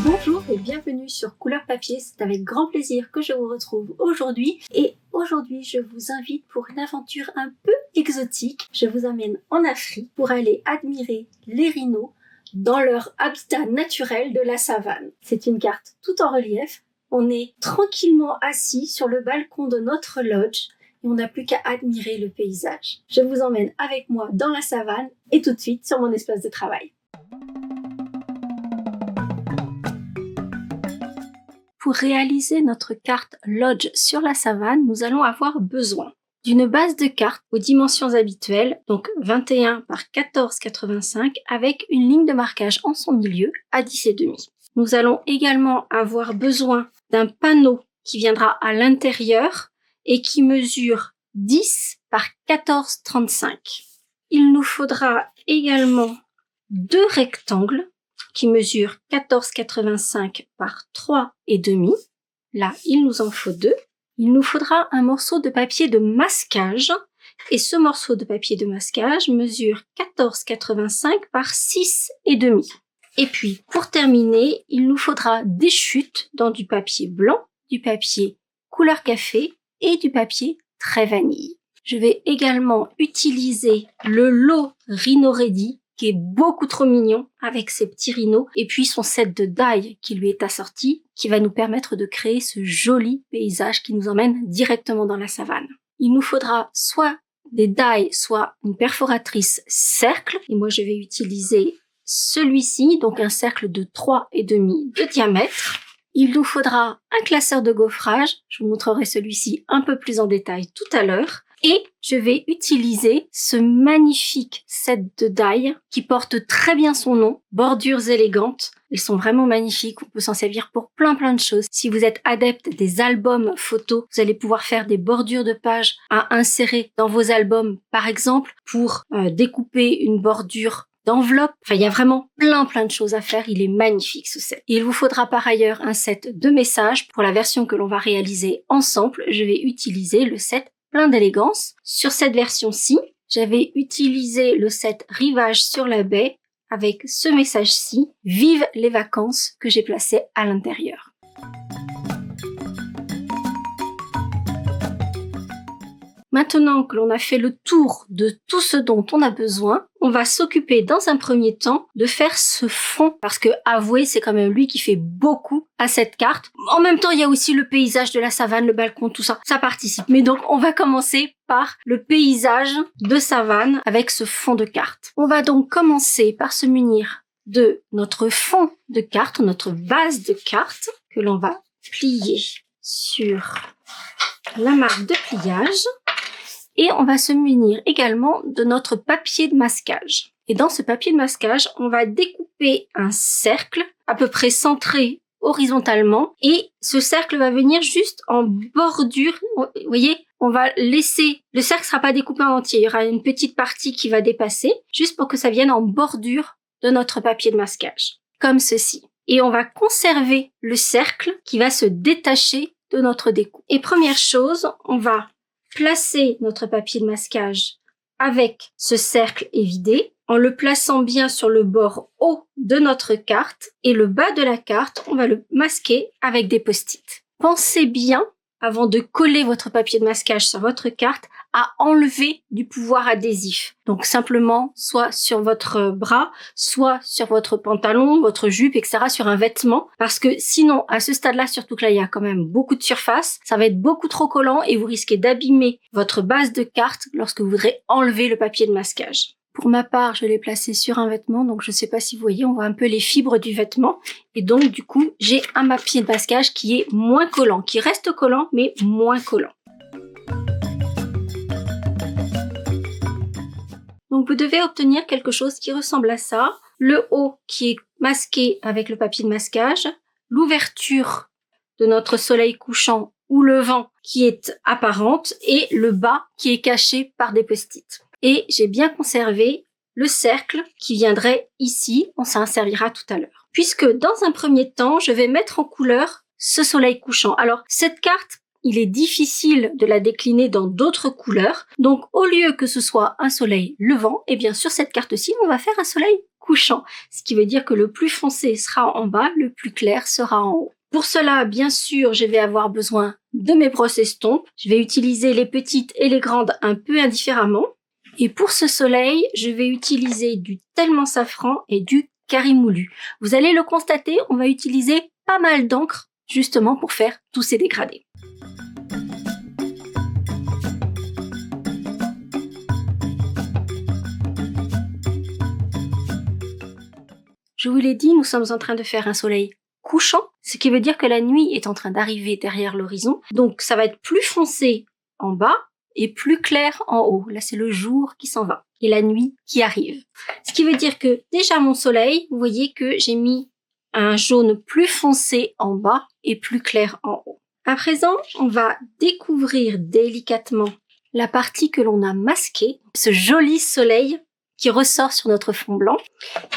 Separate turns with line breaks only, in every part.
Bonjour et bienvenue sur Couleur Papier, c'est avec grand plaisir que je vous retrouve aujourd'hui. Et aujourd'hui, je vous invite pour une aventure un peu exotique. Je vous emmène en Afrique pour aller admirer les rhinos dans leur habitat naturel de la savane. C'est une carte tout en relief. On est tranquillement assis sur le balcon de notre lodge et on n'a plus qu'à admirer le paysage. Je vous emmène avec moi dans la savane et tout de suite sur mon espace de travail. Pour réaliser notre carte Lodge sur la savane, nous allons avoir besoin d'une base de cartes aux dimensions habituelles, donc 21 par 14,85 avec une ligne de marquage en son milieu à 10,5. Nous allons également avoir besoin d'un panneau qui viendra à l'intérieur et qui mesure 10 par 14,35. Il nous faudra également deux rectangles qui mesure 14,85 par 3,5. Là, il nous en faut deux. Il nous faudra un morceau de papier de masquage et ce morceau de papier de masquage mesure 14,85 par 6,5. Et puis, pour terminer, il nous faudra des chutes dans du papier blanc, du papier couleur café et du papier très vanille. Je vais également utiliser le lot Rhino Ready qui est beaucoup trop mignon avec ses petits rhinos et puis son set de die qui lui est assorti qui va nous permettre de créer ce joli paysage qui nous emmène directement dans la savane. Il nous faudra soit des die, soit une perforatrice cercle et moi je vais utiliser celui-ci, donc un cercle de 3,5 de diamètre. Il nous faudra un classeur de gaufrage, je vous montrerai celui-ci un peu plus en détail tout à l'heure. Et je vais utiliser ce magnifique set de die qui porte très bien son nom, bordures élégantes. Elles sont vraiment magnifiques, on peut s'en servir pour plein de choses. Si vous êtes adepte des albums photos, vous allez pouvoir faire des bordures de pages à insérer dans vos albums, par exemple, pour découper une bordure d'enveloppe. Enfin, il y a vraiment plein de choses à faire. Il est magnifique ce set. Il vous faudra par ailleurs un set de messages. Pour la version que l'on va réaliser ensemble, je vais utiliser le set plein d'élégance. Sur cette version-ci, j'avais utilisé le set Rivage sur la baie avec ce message-ci, Vive les vacances, que j'ai placé à l'intérieur. Maintenant que l'on a fait le tour de tout ce dont on a besoin, on va s'occuper dans un premier temps de faire ce fond. Parce que, avouez, c'est quand même lui qui fait beaucoup à cette carte. En même temps, il y a aussi le paysage de la savane, le balcon, tout ça, ça participe. Mais donc, on va commencer par le paysage de savane avec ce fond de carte. On va donc commencer par se munir de notre fond de carte, notre base de carte, que l'on va plier sur la marque de pliage. Et on va se munir également de notre papier de masquage. Et dans ce papier de masquage, on va découper un cercle à peu près centré horizontalement. Et ce cercle va venir juste en bordure. Vous voyez, on va laisser... Le cercle ne sera pas découpé en entier. Il y aura une petite partie qui va dépasser, juste pour que ça vienne en bordure de notre papier de masquage. Comme ceci. Et on va conserver le cercle qui va se détacher de notre découpe. Et première chose, on va placer notre papier de masquage avec ce cercle évidé en le plaçant bien sur le bord haut de notre carte et le bas de la carte, on va le masquer avec des post-it. Pensez bien, avant de coller votre papier de masquage sur votre carte, à enlever du pouvoir adhésif. Donc simplement, soit sur votre bras, soit sur votre pantalon, votre jupe, etc., sur un vêtement. Parce que sinon, à ce stade-là, surtout que là, il y a quand même beaucoup de surface, ça va être beaucoup trop collant et vous risquez d'abîmer votre base de carte lorsque vous voudrez enlever le papier de masquage. Pour ma part, je l'ai placé sur un vêtement, donc je ne sais pas si vous voyez, on voit un peu les fibres du vêtement. Et donc, du coup, j'ai un papier de masquage qui est moins collant, qui reste collant, mais moins collant. Donc vous devez obtenir quelque chose qui ressemble à ça. Le haut qui est masqué avec le papier de masquage, l'ouverture de notre soleil couchant ou levant qui est apparente et le bas qui est caché par des post-it. Et j'ai bien conservé le cercle qui viendrait ici, on s'en servira tout à l'heure. Puisque dans un premier temps, je vais mettre en couleur ce soleil couchant. Alors cette carte, il est difficile de la décliner dans d'autres couleurs. Donc, au lieu que ce soit un soleil levant, et bien sur cette carte-ci, on va faire un soleil couchant. Ce qui veut dire que le plus foncé sera en bas, le plus clair sera en haut. Pour cela, bien sûr, je vais avoir besoin de mes brosses estompes. Je vais utiliser les petites et les grandes un peu indifféremment. Et pour ce soleil, je vais utiliser du Tellement Safran et du Carimoulu. Vous allez le constater, on va utiliser pas mal d'encre justement pour faire tous ces dégradés. Je vous l'ai dit, nous sommes en train de faire un soleil couchant, ce qui veut dire que la nuit est en train d'arriver derrière l'horizon. Donc ça va être plus foncé en bas et plus clair en haut. Là, c'est le jour qui s'en va et la nuit qui arrive. Ce qui veut dire que déjà mon soleil, vous voyez que j'ai mis un jaune plus foncé en bas et plus clair en haut. À présent, on va découvrir délicatement la partie que l'on a masquée, ce joli soleil qui ressort sur notre fond blanc.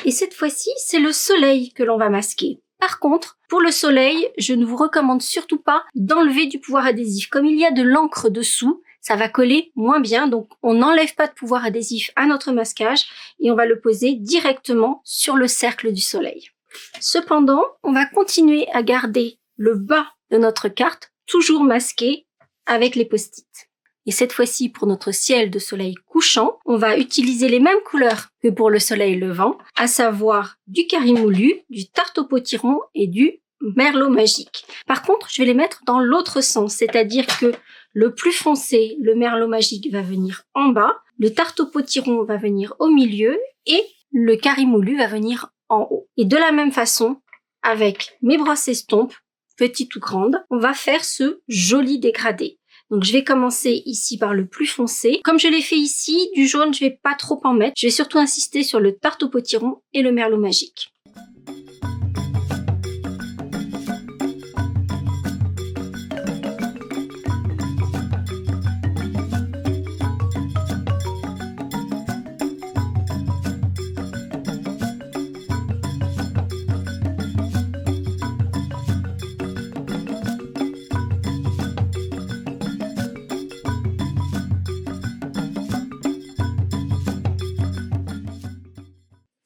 Et cette fois-ci, c'est le soleil que l'on va masquer. Par contre, pour le soleil, je ne vous recommande surtout pas d'enlever du pouvoir adhésif. Comme il y a de l'encre dessous, ça va coller moins bien, donc on n'enlève pas de pouvoir adhésif à notre masquage et on va le poser directement sur le cercle du soleil. Cependant, on va continuer à garder le bas de notre carte toujours masqué avec les post-it. Et cette fois-ci, pour notre ciel de soleil couchant, on va utiliser les mêmes couleurs que pour le soleil levant, à savoir du Carimoulu, du Tarte au potiron et du Merlot magique. Par contre, je vais les mettre dans l'autre sens, c'est-à-dire que le plus foncé, le Merlot magique, va venir en bas, le Tarte au potiron va venir au milieu et le Carimoulu va venir en haut. Et de la même façon, avec mes brosses estompes, petites ou grandes, on va faire ce joli dégradé. Donc je vais commencer ici par le plus foncé. Comme je l'ai fait ici, du jaune, je vais pas trop en mettre. Je vais surtout insister sur le Tarte au potiron et le Merlot magique.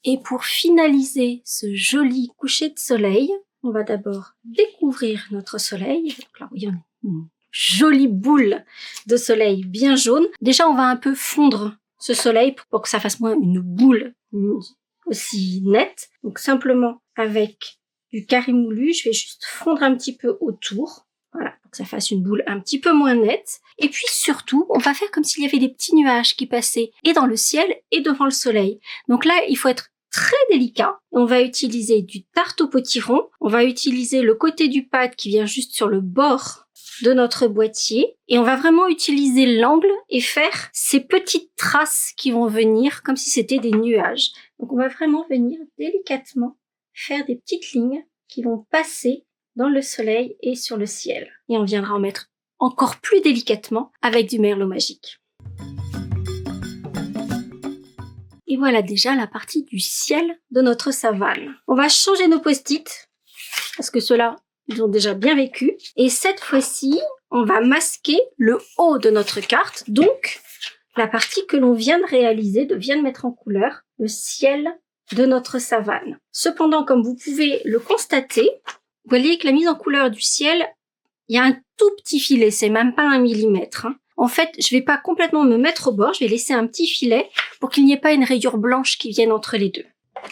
Et pour finaliser ce joli coucher de soleil, on va d'abord découvrir notre soleil. Donc là, oui, on a une jolie boule de soleil bien jaune. Déjà, on va un peu fondre ce soleil pour que ça fasse moins une boule aussi nette. Donc simplement avec du Carimoulu, je vais juste fondre un petit peu autour. Voilà, pour que ça fasse une boule un petit peu moins nette. Et puis surtout, on va faire comme s'il y avait des petits nuages qui passaient et dans le ciel et devant le soleil. Donc là, il faut être très délicat. On va utiliser du Tarte au potiron. On va utiliser le côté du pad qui vient juste sur le bord de notre boîtier. Et on va vraiment utiliser l'angle et faire ces petites traces qui vont venir comme si c'était des nuages. Donc on va vraiment venir délicatement faire des petites lignes qui vont passer dans le soleil et sur le ciel. Et on viendra en mettre encore plus délicatement avec du Merlot magique. Et voilà déjà la partie du ciel de notre savane. On va changer nos post-it, parce que ceux-là, ils ont déjà bien vécu. Et cette fois-ci, on va masquer le haut de notre carte, donc la partie que l'on vient de réaliser, vient de mettre en couleur, le ciel de notre savane. Cependant, comme vous pouvez le constater, vous voyez que la mise en couleur du ciel, il y a un tout petit filet, c'est même pas 1 millimètre. En fait, je vais pas complètement me mettre au bord, je vais laisser un petit filet pour qu'il n'y ait pas une rayure blanche qui vienne entre les deux.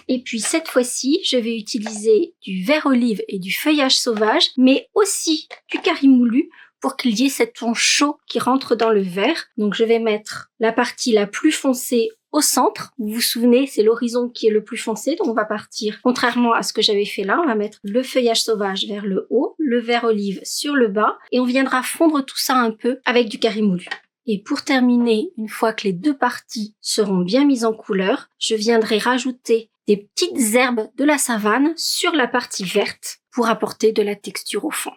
Et puis cette fois-ci, je vais utiliser du vert olive et du feuillage sauvage, mais aussi du Carimoulu pour qu'il y ait cet ton chaud qui rentre dans le vert. Donc je vais mettre la partie la plus foncée au centre. Vous vous souvenez, c'est l'horizon qui est le plus foncé, donc on va partir, contrairement à ce que j'avais fait là, on va mettre le feuillage sauvage vers le haut, le vert olive sur le bas, et on viendra fondre tout ça un peu avec du Carimoulu. Et pour terminer, une fois que les deux parties seront bien mises en couleur, je viendrai rajouter des petites herbes de la savane sur la partie verte pour apporter de la texture au fond.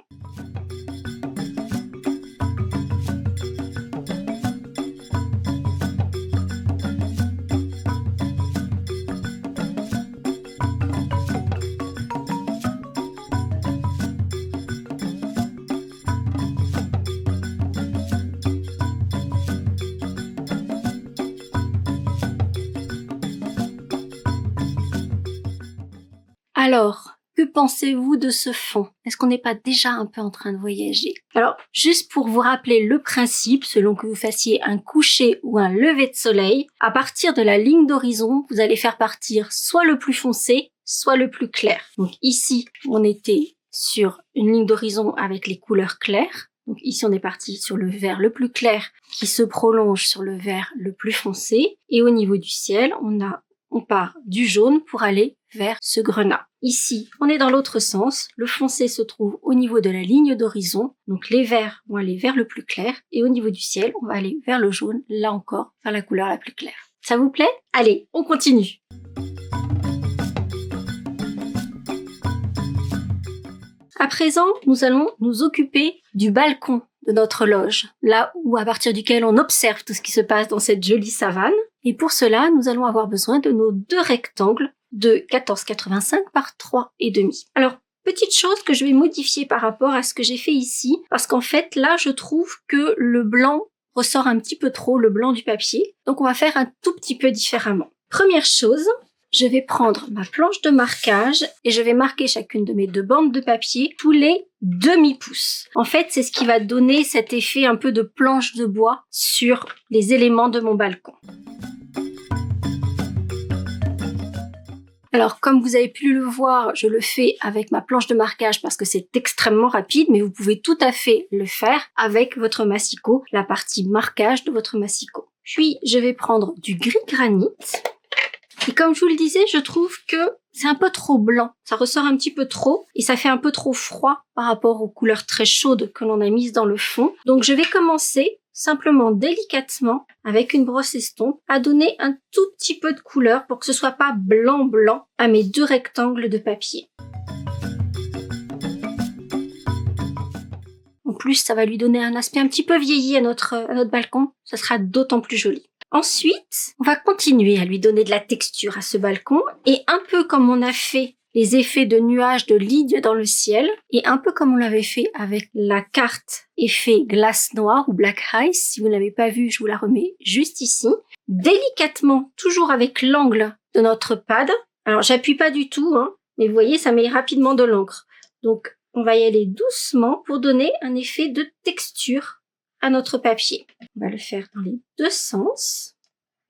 Alors, que pensez-vous de ce fond? Est-ce qu'on n'est pas déjà un peu en train de voyager? Alors, juste pour vous rappeler le principe, selon que vous fassiez un coucher ou un lever de soleil, à partir de la ligne d'horizon, vous allez faire partir soit le plus foncé, soit le plus clair. Donc ici, on était sur une ligne d'horizon avec les couleurs claires. Donc ici, on est parti sur le vert le plus clair qui se prolonge sur le vert le plus foncé. Et au niveau du ciel, on part du jaune pour aller vers ce grenat. Ici, on est dans l'autre sens. Le foncé se trouve au niveau de la ligne d'horizon. Donc les verts vont aller vers le plus clair. Et au niveau du ciel, on va aller vers le jaune, là encore, vers la couleur la plus claire. Ça vous plaît? Allez, on continue. À présent, nous allons nous occuper du balcon de notre loge, là où à partir duquel on observe tout ce qui se passe dans cette jolie savane. Et pour cela, nous allons avoir besoin de nos 2 rectangles de 14,85 par 3,5. Alors, petite chose que je vais modifier par rapport à ce que j'ai fait ici, parce qu'en fait, là, je trouve que le blanc ressort un petit peu trop, le blanc du papier. Donc, on va faire un tout petit peu différemment. Première chose, je vais prendre ma planche de marquage et je vais marquer chacune de mes 2 bandes de papier tous les demi-pouces. En fait, c'est ce qui va donner cet effet un peu de planche de bois sur les éléments de mon balcon. Alors, comme vous avez pu le voir, je le fais avec ma planche de marquage parce que c'est extrêmement rapide, mais vous pouvez tout à fait le faire avec votre massicot, la partie marquage de votre massicot. Puis, je vais prendre du gris granit. Et comme je vous le disais, je trouve que c'est un peu trop blanc. Ça ressort un petit peu trop et ça fait un peu trop froid par rapport aux couleurs très chaudes que l'on a mises dans le fond. Donc, je vais commencer simplement délicatement avec une brosse estompe à donner un tout petit peu de couleur pour que ce soit pas blanc à mes 2 rectangles de papier. En plus, ça va lui donner un aspect un petit peu vieilli à notre balcon. Ça sera d'autant plus joli. Ensuite, on va continuer à lui donner de la texture à ce balcon et un peu comme on a fait les effets de nuages de lignes dans le ciel et un peu comme on l'avait fait avec la carte effet glace noire ou black ice. Si vous ne l'avez pas vu, je vous la remets juste ici. Délicatement, toujours avec l'angle de notre pad. Alors, j'appuie pas du tout, mais vous voyez, ça met rapidement de l'encre. Donc, on va y aller doucement pour donner un effet de texture à notre papier. On va le faire dans les 2 sens.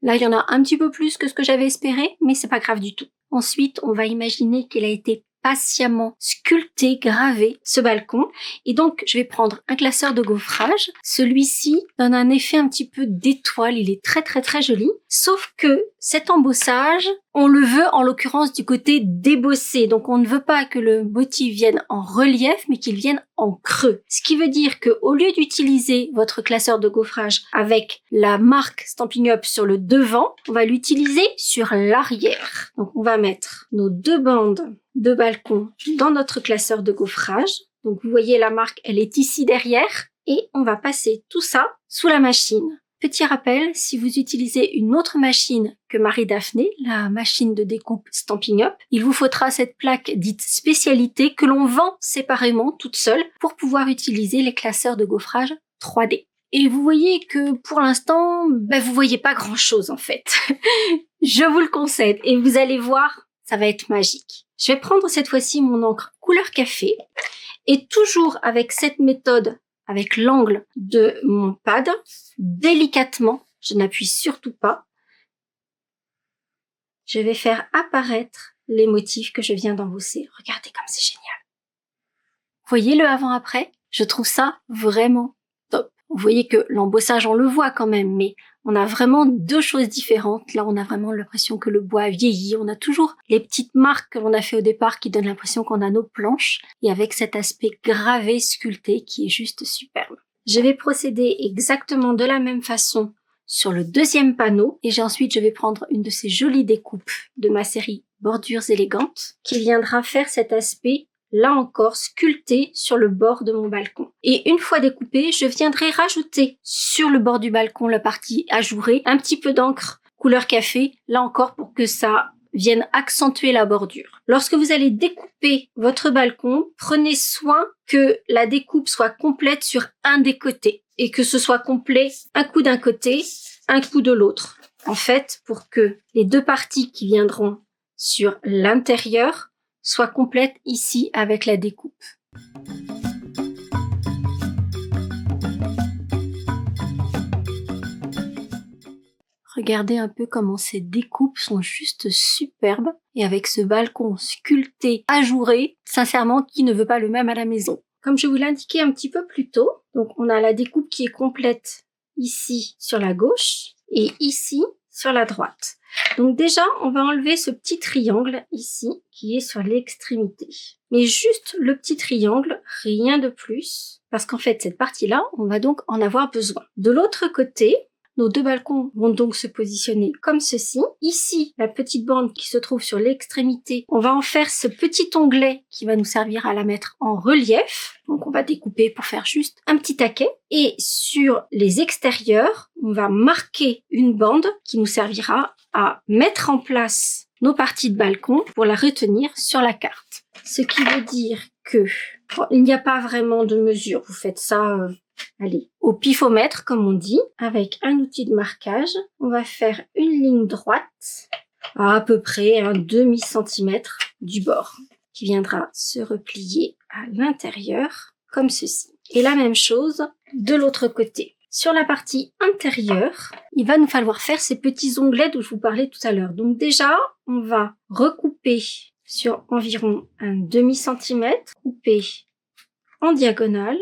Là, il y en a un petit peu plus que ce que j'avais espéré, mais c'est pas grave du tout. Ensuite, on va imaginer qu'il a été patiemment sculpté, gravé, ce balcon. Et donc, je vais prendre un classeur de gaufrage. Celui-ci donne un effet un petit peu d'étoile. Il est très, très, très joli. Sauf que cet embossage, on le veut en l'occurrence du côté débossé. Donc, on ne veut pas que le motif vienne en relief, mais qu'il vienne en creux. Ce qui veut dire que au lieu d'utiliser votre classeur de gaufrage avec la marque Stampin' Up sur le devant, on va l'utiliser sur l'arrière. Donc, on va mettre nos 2 bandes de balcon dans notre classeur de gaufrage. Donc, vous voyez la marque, elle est ici derrière. Et on va passer tout ça sous la machine. Petit rappel, si vous utilisez une autre machine que Marie-Daphné, la machine de découpe Stampin' Up, il vous faudra cette plaque dite spécialité que l'on vend séparément toute seule pour pouvoir utiliser les classeurs de gaufrage 3D. Et vous voyez que pour l'instant, vous voyez pas grand chose en fait. Je vous le concède et vous allez voir, ça va être magique. Je vais prendre cette fois-ci mon encre couleur café et toujours avec cette méthode, avec l'angle de mon pad, délicatement, je n'appuie surtout pas, je vais faire apparaître les motifs que je viens d'embosser. Regardez comme c'est génial. Vous voyez le avant-après? Je trouve ça vraiment top. Vous voyez que l'embossage, on le voit quand même, mais on a vraiment 2 choses différentes. Là, on a vraiment l'impression que le bois a vieilli. On a toujours les petites marques que l'on a fait au départ qui donnent l'impression qu'on a nos planches. Et avec cet aspect gravé, sculpté, qui est juste superbe. Je vais procéder exactement de la même façon sur le 2e panneau. Et ensuite, je vais prendre une de ces jolies découpes de ma série Bordures élégantes qui viendra faire cet aspect là encore sculpté sur le bord de mon balcon. Et une fois découpé, je viendrai rajouter sur le bord du balcon la partie ajourée, un petit peu d'encre couleur café, là encore pour que ça vienne accentuer la bordure. Lorsque vous allez découper votre balcon, prenez soin que la découpe soit complète sur un des côtés et que ce soit complet un coup d'un côté, un coup de l'autre. En fait, pour que les 2 parties qui viendront sur l'intérieur soit complète ici avec la découpe. Regardez un peu comment ces découpes sont juste superbes. Et avec ce balcon sculpté, ajouré, sincèrement, qui ne veut pas le même à la maison? Comme je vous l'indiquais un petit peu plus tôt, donc on a la découpe qui est complète ici sur la gauche et ici sur la droite. Donc déjà, on va enlever ce petit triangle ici qui est sur l'extrémité. Mais juste le petit triangle, rien de plus, parce qu'en fait, cette partie-là, on va donc en avoir besoin. De l'autre côté, nos deux balcons vont donc se positionner comme ceci. Ici, la petite bande qui se trouve sur l'extrémité, on va en faire ce petit onglet qui va nous servir à la mettre en relief. Donc on va découper pour faire juste un petit taquet. Et sur les extérieurs, on va marquer une bande qui nous servira à mettre en place nos parties de balcon pour la retenir sur la carte. Ce qui veut dire que il n'y a pas vraiment de mesure. Vous faites ça allez, au pifomètre, comme on dit, avec un outil de marquage. On va faire une ligne droite à peu près un demi-centimètre du bord, qui viendra se replier à l'intérieur, comme ceci. Et la même chose de l'autre côté. Sur la partie intérieure, il va nous falloir faire ces petits onglets dont je vous parlais tout à l'heure. Donc déjà, on va recouper sur environ un demi-centimètre, couper en diagonale,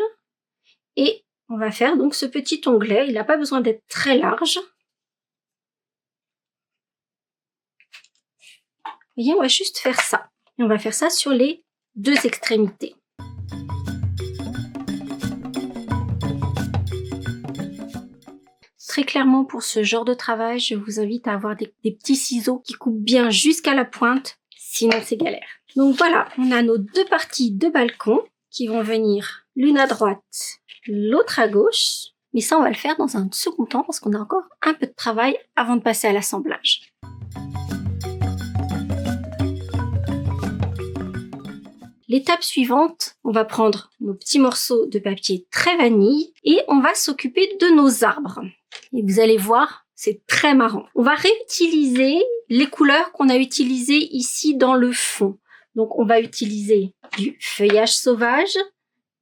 et on va faire donc ce petit onglet. Il n'a pas besoin d'être très large. Vous voyez, on va juste faire ça. Et on va faire ça sur les deux extrémités. Très clairement, pour ce genre de travail, je vous invite à avoir des petits ciseaux qui coupent bien jusqu'à la pointe, sinon c'est galère. Donc voilà, on a nos deux parties de balcon qui vont venir l'une à droite, l'autre à gauche. Mais ça, on va le faire dans un second temps parce qu'on a encore un peu de travail avant de passer à l'assemblage. L'étape suivante, on va prendre nos petits morceaux de papier très vanille et on va s'occuper de nos arbres. Et vous allez voir, c'est très marrant. On va réutiliser les couleurs qu'on a utilisées ici dans le fond. Donc on va utiliser du feuillage sauvage,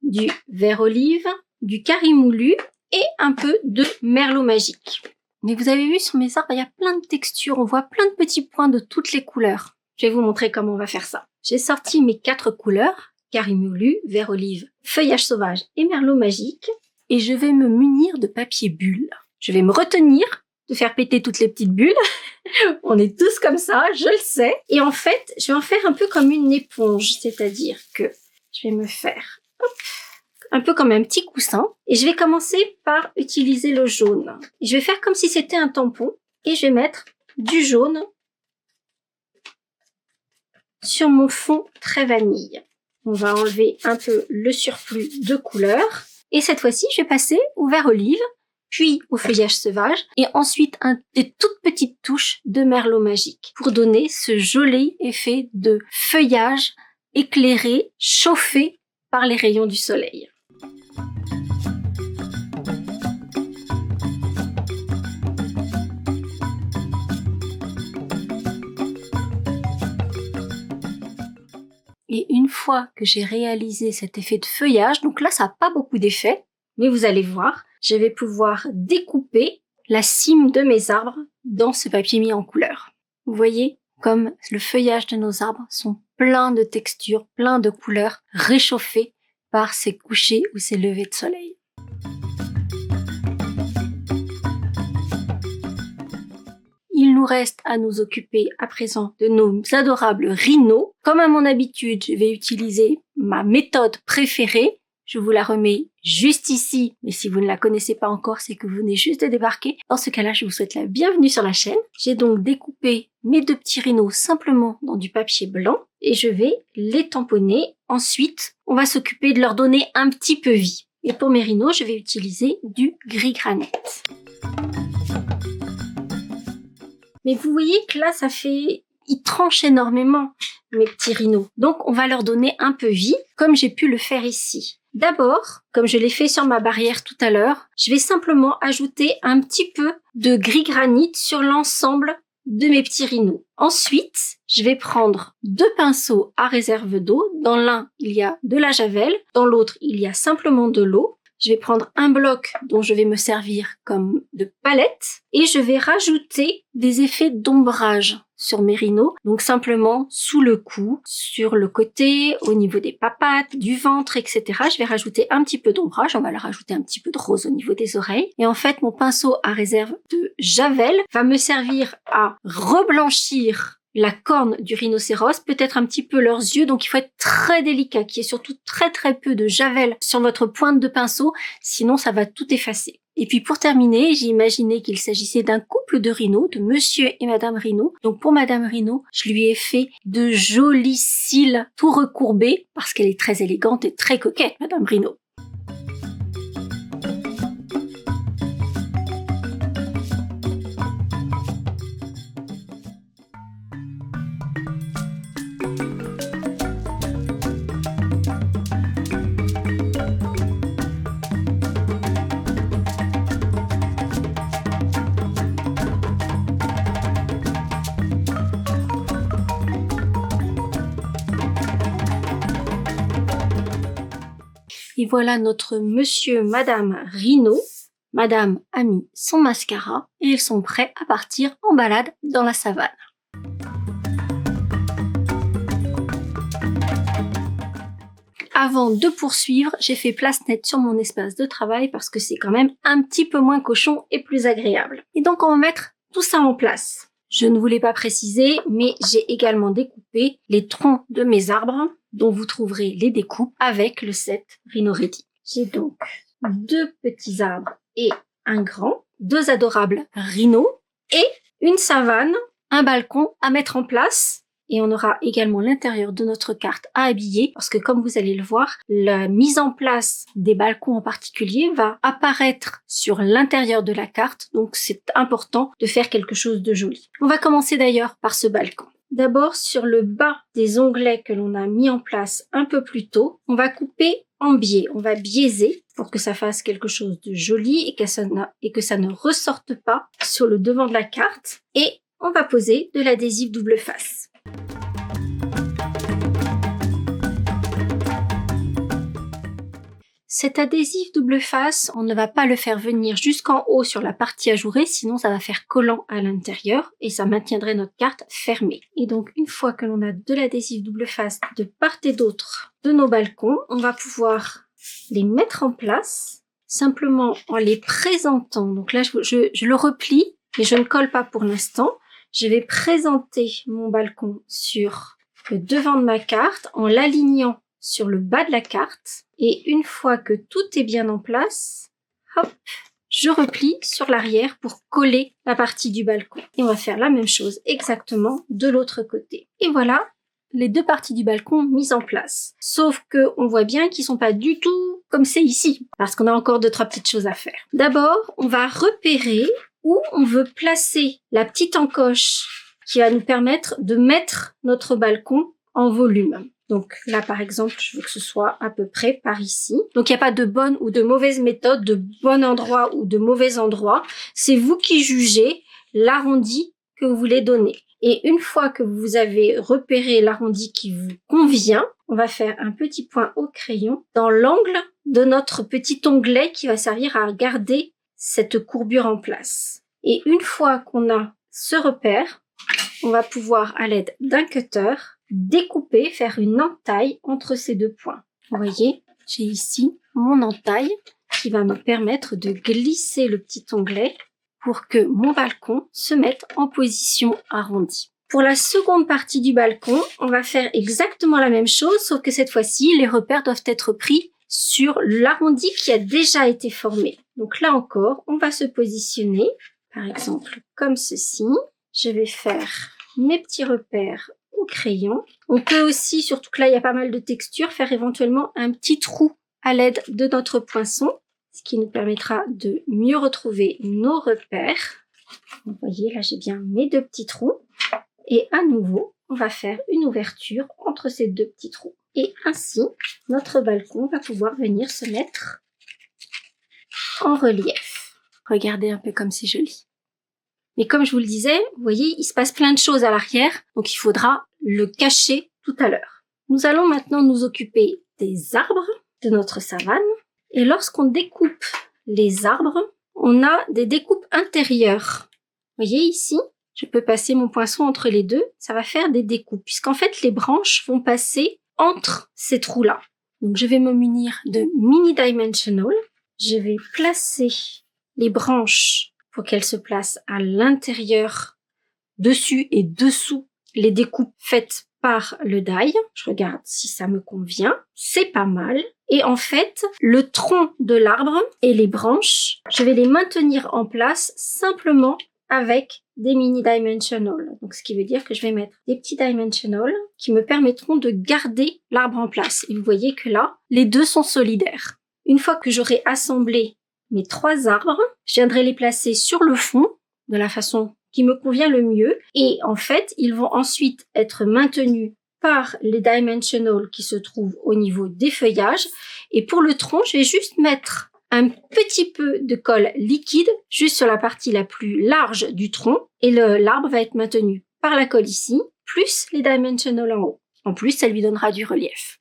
du vert olive, du carimoulu et un peu de merlot magique. Mais vous avez vu sur mes arbres, il y a plein de textures, on voit plein de petits points de toutes les couleurs. Je vais vous montrer comment on va faire ça. J'ai sorti mes 4 couleurs, carimoulu, vert olive, feuillage sauvage et merlot magique, et je vais me munir de papier bulle. Je vais me retenir de faire péter toutes les petites bulles. On est tous comme ça, je le sais. Et en fait, je vais en faire un peu comme une éponge, c'est-à-dire que je vais me faire un peu comme un petit coussin. Et je vais commencer par utiliser le jaune. Et je vais faire comme si c'était un tampon. Et je vais mettre du jaune sur mon fond très vanille. On va enlever un peu le surplus de couleur. Et cette fois-ci, je vais passer au vert olive, puis au feuillage sauvage, et ensuite des toutes petites touches de merlot magique pour donner ce joli effet de feuillage éclairé, chauffé par les rayons du soleil. Et une fois que j'ai réalisé cet effet de feuillage, donc là ça n'a pas beaucoup d'effet, mais vous allez voir, je vais pouvoir découper la cime de mes arbres dans ce papier mis en couleur. Vous voyez comme le feuillage de nos arbres sont pleins de textures, pleins de couleurs, réchauffés par ces couchers ou ces levées de soleil. Il nous reste à nous occuper à présent de nos adorables rhinos. Comme à mon habitude, je vais utiliser ma méthode préférée. Je vous la remets juste ici, mais si vous ne la connaissez pas encore, c'est que vous venez juste de débarquer. Dans ce cas-là, je vous souhaite la bienvenue sur la chaîne. J'ai donc découpé mes 2 petits rhinos simplement dans du papier blanc et je vais les tamponner. Ensuite, on va s'occuper de leur donner un petit peu vie. Et pour mes rhinos, je vais utiliser du gris granit. Mais vous voyez que là, ils tranchent énormément, mes petits rhinos. Donc, on va leur donner un peu vie, comme j'ai pu le faire ici. D'abord, comme je l'ai fait sur ma barrière tout à l'heure, je vais simplement ajouter un petit peu de gris granit sur l'ensemble de mes petits rhinos. Ensuite, je vais prendre 2 pinceaux à réserve d'eau. Dans l'un, il y a de la javel, dans l'autre, il y a simplement de l'eau. Je vais prendre un bloc dont je vais me servir comme de palette et je vais rajouter des effets d'ombrage sur mes rhinos. Donc simplement sous le cou, sur le côté, au niveau des papates, du ventre, etc. Je vais rajouter un petit peu d'ombrage. On va leur rajouter un petit peu de rose au niveau des oreilles. Et en fait, mon pinceau à réserve de javel va me servir à reblanchir la corne du rhinocéros, peut-être un petit peu leurs yeux, donc il faut être très délicat, qu'il y ait surtout très peu de javel sur votre pointe de pinceau, sinon ça va tout effacer. Et puis pour terminer, j'ai imaginé qu'il s'agissait d'un couple de rhinos, de monsieur et madame Rhino. Donc pour madame Rhino, je lui ai fait de jolis cils tout recourbés, parce qu'elle est très élégante et très coquette, madame Rhino. Et voilà notre monsieur, madame Rhino. Madame a mis son mascara et ils sont prêts à partir en balade dans la savane. Avant de poursuivre, j'ai fait place nette sur mon espace de travail parce que c'est quand même un petit peu moins cochon et plus agréable. Et donc on va mettre tout ça en place. Je ne voulais pas préciser, mais j'ai également découpé les troncs de mes arbres, dont vous trouverez les découpes avec le set Rhino Ready. J'ai donc 2 petits arbres et un grand, 2 adorables rhinos et une savane, un balcon à mettre en place. Et on aura également l'intérieur de notre carte à habiller parce que comme vous allez le voir, la mise en place des balcons en particulier va apparaître sur l'intérieur de la carte. Donc c'est important de faire quelque chose de joli. On va commencer d'ailleurs par ce balcon. D'abord sur le bas des onglets que l'on a mis en place un peu plus tôt, on va couper en biais. On va biaiser pour que ça fasse quelque chose de joli et que ça ne ressorte pas sur le devant de la carte. Et on va poser de l'adhésif double face. Cet adhésif double face, on ne va pas le faire venir jusqu'en haut sur la partie ajourée, sinon ça va faire collant à l'intérieur et ça maintiendrait notre carte fermée. Et donc une fois que l'on a de l'adhésif double face de part et d'autre de nos balcons, on va pouvoir les mettre en place simplement en les présentant. Donc là je le replie mais je ne colle pas pour l'instant. Je vais présenter mon balcon sur le devant de ma carte en l'alignant sur le bas de la carte. Et une fois que tout est bien en place, hop, je replie sur l'arrière pour coller la partie du balcon. Et on va faire la même chose exactement de l'autre côté. Et voilà les 2 parties du balcon mises en place. Sauf que on voit bien qu'ils sont pas du tout comme c'est ici, parce qu'on a encore 2-3 petites choses à faire. D'abord, on va repérer où on veut placer la petite encoche qui va nous permettre de mettre notre balcon en volume. Donc là, par exemple, je veux que ce soit à peu près par ici. Donc il n'y a pas de bonne ou de mauvaise méthode, de bon endroit ou de mauvais endroit. C'est vous qui jugez l'arrondi que vous voulez donner. Et une fois que vous avez repéré l'arrondi qui vous convient, on va faire un petit point au crayon dans l'angle de notre petit onglet qui va servir à garder cette courbure en place. Et une fois qu'on a ce repère, on va pouvoir, à l'aide d'un cutter, découper, faire une entaille entre ces 2 points. Vous voyez, j'ai ici mon entaille qui va me permettre de glisser le petit onglet pour que mon balcon se mette en position arrondie. Pour la seconde partie du balcon, on va faire exactement la même chose, sauf que cette fois-ci, les repères doivent être pris sur l'arrondi qui a déjà été formé. Donc là encore, on va se positionner, par exemple, comme ceci. Je vais faire mes petits repères au crayon. On peut aussi, surtout que là il y a pas mal de texture, faire éventuellement un petit trou à l'aide de notre poinçon, ce qui nous permettra de mieux retrouver nos repères. Vous voyez, là j'ai bien mes 2 petits trous. Et à nouveau, on va faire une ouverture entre ces 2 petits trous. Et ainsi, notre balcon va pouvoir venir se mettre en relief. Regardez un peu comme c'est joli. Mais comme je vous le disais, vous voyez, il se passe plein de choses à l'arrière, donc il faudra le cacher tout à l'heure. Nous allons maintenant nous occuper des arbres de notre savane. Et lorsqu'on découpe les arbres, on a des découpes intérieures. Vous voyez ici, je peux passer mon poinçon entre les deux, ça va faire des découpes, puisqu'en fait les branches vont passer entre ces trous-là. Donc je vais me munir de mini dimensional. Je vais placer les branches pour qu'elles se placent à l'intérieur, dessus et dessous les découpes faites par le die. Je regarde si ça me convient. C'est pas mal. Et en fait, le tronc de l'arbre et les branches, je vais les maintenir en place simplement avec des mini dimensional. Donc, ce qui veut dire que je vais mettre des petits dimensional qui me permettront de garder l'arbre en place. Et vous voyez que là, les deux sont solidaires. Une fois que j'aurai assemblé mes 3 arbres, je viendrai les placer sur le fond de la façon qui me convient le mieux. Et en fait, ils vont ensuite être maintenus par les dimensional qui se trouvent au niveau des feuillages. Et pour le tronc, je vais juste mettre un petit peu de colle liquide juste sur la partie la plus large du tronc. Et l'arbre va être maintenu par la colle ici, plus les dimensional en haut. En plus, ça lui donnera du relief.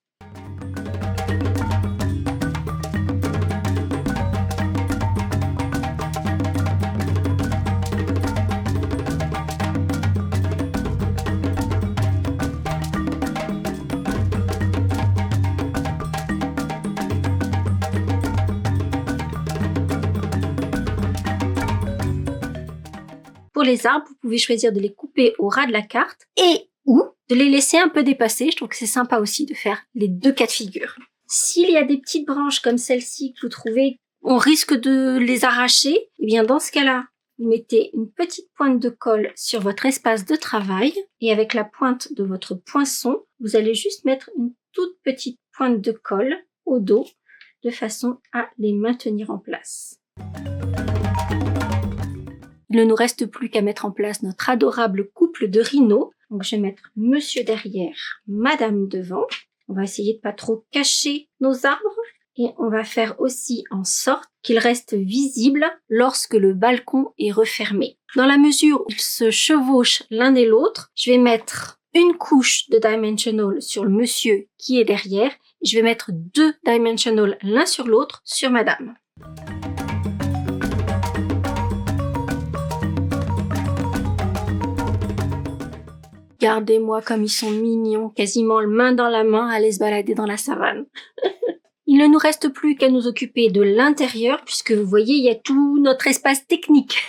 Pour les arbres, vous pouvez choisir de les couper au ras de la carte et ou de les laisser un peu dépasser. Je trouve que c'est sympa aussi de faire les 2 cas de figure. S'il y a des petites branches comme celle-ci que vous trouvez, on risque de les arracher, et bien dans ce cas-là, vous mettez une petite pointe de colle sur votre espace de travail et avec la pointe de votre poinçon, vous allez juste mettre une toute petite pointe de colle au dos de façon à les maintenir en place. Il ne nous reste plus qu'à mettre en place notre adorable couple de rhinos. Donc je vais mettre monsieur derrière, madame devant. On va essayer de pas trop cacher nos arbres. Et on va faire aussi en sorte qu'ils restent visibles lorsque le balcon est refermé. Dans la mesure où ils se chevauchent l'un et l'autre, je vais mettre une couche de dimensional sur le monsieur qui est derrière. Et je vais mettre 2 dimensional l'un sur l'autre sur madame. Regardez-moi comme ils sont mignons, quasiment main dans la main à aller se balader dans la savane. Il ne nous reste plus qu'à nous occuper de l'intérieur, puisque vous voyez, il y a tout notre espace technique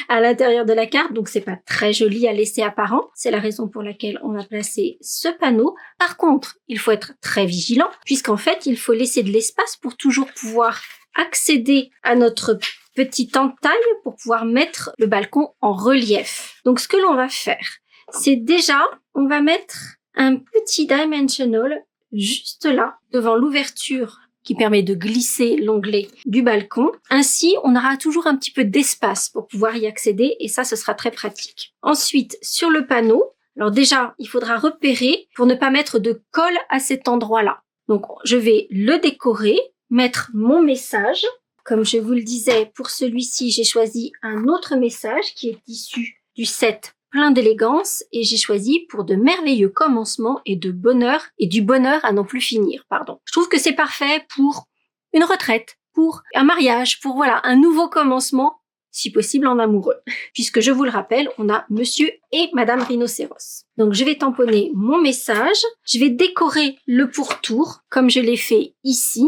à l'intérieur de la carte, donc c'est pas très joli à laisser apparent. C'est la raison pour laquelle on a placé ce panneau. Par contre, il faut être très vigilant, puisqu'en fait, il faut laisser de l'espace pour toujours pouvoir accéder à notre petite entaille pour pouvoir mettre le balcon en relief. Donc ce que l'on va faire, c'est déjà, on va mettre un petit dimensional juste là, devant l'ouverture qui permet de glisser l'onglet du balcon. Ainsi, on aura toujours un petit peu d'espace pour pouvoir y accéder et ça, ce sera très pratique. Ensuite, sur le panneau, alors déjà, il faudra repérer pour ne pas mettre de colle à cet endroit-là. Donc, je vais le décorer, mettre mon message. Comme je vous le disais, pour celui-ci, j'ai choisi un autre message qui est issu du set plein d'élégance et j'ai choisi pour de merveilleux commencements et de bonheur et du bonheur à n'en plus finir, pardon. Je trouve que c'est parfait pour une retraite, pour un mariage, pour voilà, un nouveau commencement, si possible en amoureux. Puisque je vous le rappelle, on a monsieur et madame rhinocéros. Donc je vais tamponner mon message, je vais décorer le pourtour comme je l'ai fait ici.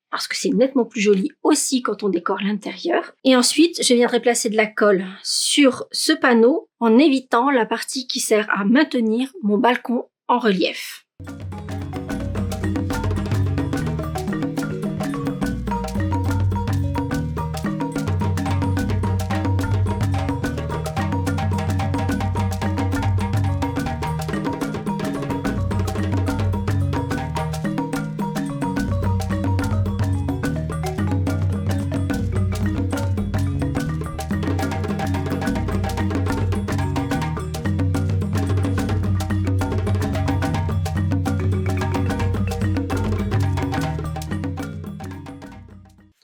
Parce que c'est nettement plus joli aussi quand on décore l'intérieur. Et ensuite, je viendrai placer de la colle sur ce panneau en évitant la partie qui sert à maintenir mon balcon en relief.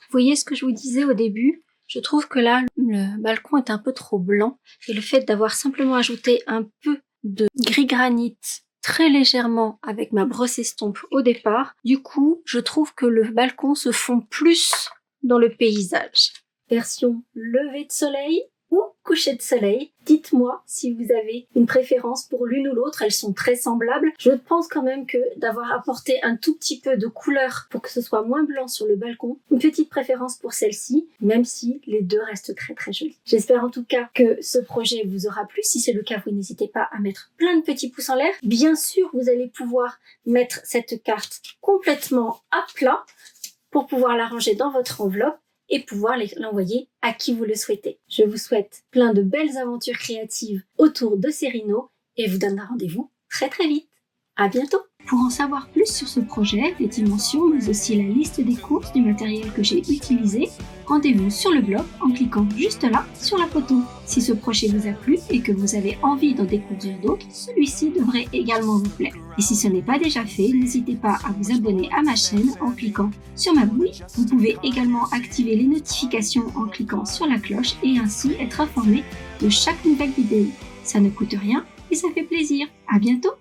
Vous voyez ce que je vous disais au début? Je trouve que là, le balcon est un peu trop blanc et le fait d'avoir simplement ajouté un peu de gris granit très légèrement avec ma brosse estompe au départ, du coup, je trouve que le balcon se fond plus dans le paysage. Version lever de soleil ou coucher de soleil. Dites-moi si vous avez une préférence pour l'une ou l'autre, elles sont très semblables. Je pense quand même que d'avoir apporté un tout petit peu de couleur pour que ce soit moins blanc sur le balcon, une petite préférence pour celle-ci, même si les deux restent très très jolis. J'espère en tout cas que ce projet vous aura plu. Si c'est le cas, vous n'hésitez pas à mettre plein de petits pouces en l'air. Bien sûr, vous allez pouvoir mettre cette carte complètement à plat pour pouvoir la ranger dans votre enveloppe et pouvoir l'envoyer à qui vous le souhaitez. Je vous souhaite plein de belles aventures créatives autour de Serino et vous donne rendez-vous très très vite. À bientôt! Pour en savoir plus sur ce projet, les dimensions, mais aussi la liste des courses du matériel que j'ai utilisé, rendez-vous sur le blog en cliquant juste là sur la photo. Si ce projet vous a plu et que vous avez envie d'en découvrir d'autres, celui-ci devrait également vous plaire. Et si ce n'est pas déjà fait, n'hésitez pas à vous abonner à ma chaîne en cliquant sur ma bouille. Vous pouvez également activer les notifications en cliquant sur la cloche et ainsi être informé de chaque nouvelle vidéo. Ça ne coûte rien et ça fait plaisir. À bientôt!